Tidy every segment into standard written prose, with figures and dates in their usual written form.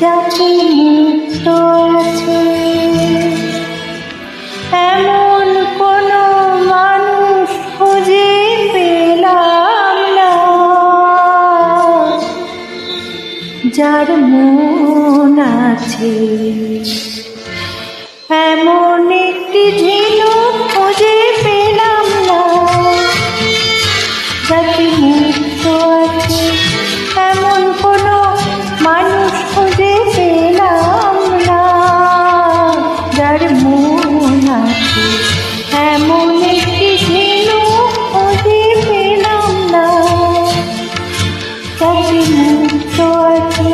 যাতে মুক্ত আছে এমন কোনো মানুষ খুঁজে পেলাম না, যার মন আছে এমন একটি ঝিনুক খুঁজে পেলাম না, যাতে মুক্ত আছে এমন কোনো মানুষ খুঁজে পেলাম না, যার মন আছে এমন একটি ঝিনুক খুঁজে পেলাম না, যাতে মুক্ত আছে।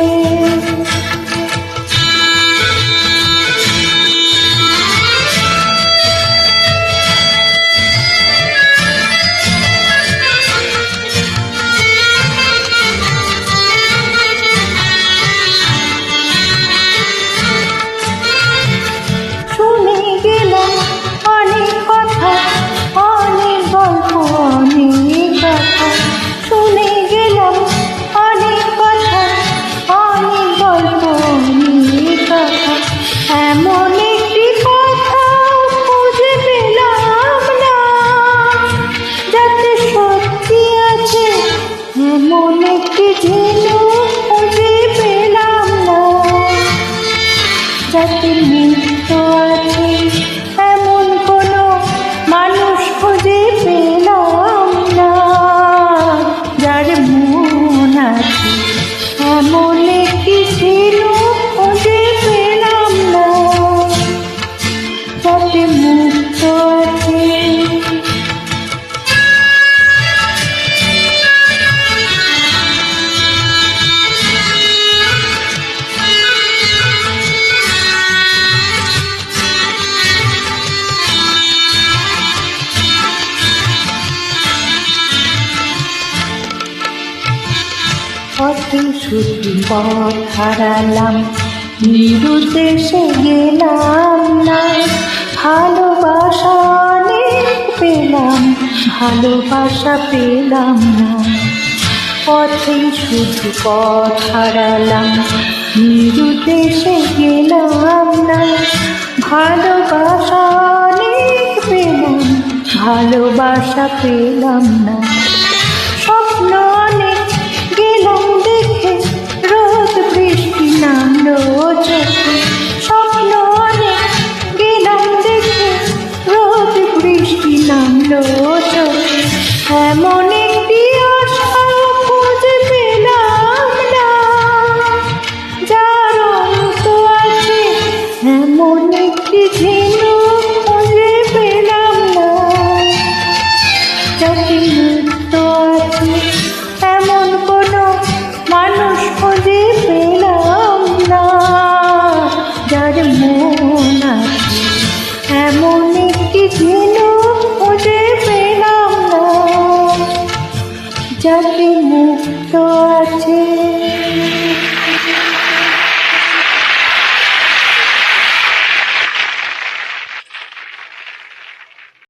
এমন একটি ঝিনুক খুঁজে পেলাম না, যাতে মুক্ত আছে এমন কোনো মানুষ খুঁজে পেলাম না, যার মন আছে এমন একটি ঝিনুক খুঁজে পেলাম না, যাতে মুক্ত আছে। কত শুধু পথ হারালাম, নিরুদ্দেশে গেলাম না, ভালোবাসা অনেক পেলাম, ভালোবাসা পেলাম না। পথে শুধু পথ হারালাম, নিরুদ্দেশে গেলাম না, ভালোবাসা অনেক পেলাম, ভালোবাসা পেলাম না। স্বপ্ন অনেক গেলাম দেখে, রোদ বৃষ্টি নামলো চোখে, স্বপ্ন অনেক গেলাম দেখে, রোদ বৃষ্টি নামলো চোখে, এমন একটি আশা খুঁজে পেলাম না, যার অন্ত আছে এমন একটি ঝিনুক খুঁজে পেলাম না, যাতে মুক্ত আছে এমন কোনো মানুষ খুঁজে পেলাম না, যার মন আছে এমন একটি ঝিনুক খুঁজে পেলাম না, যাতে মুক্ত আছে।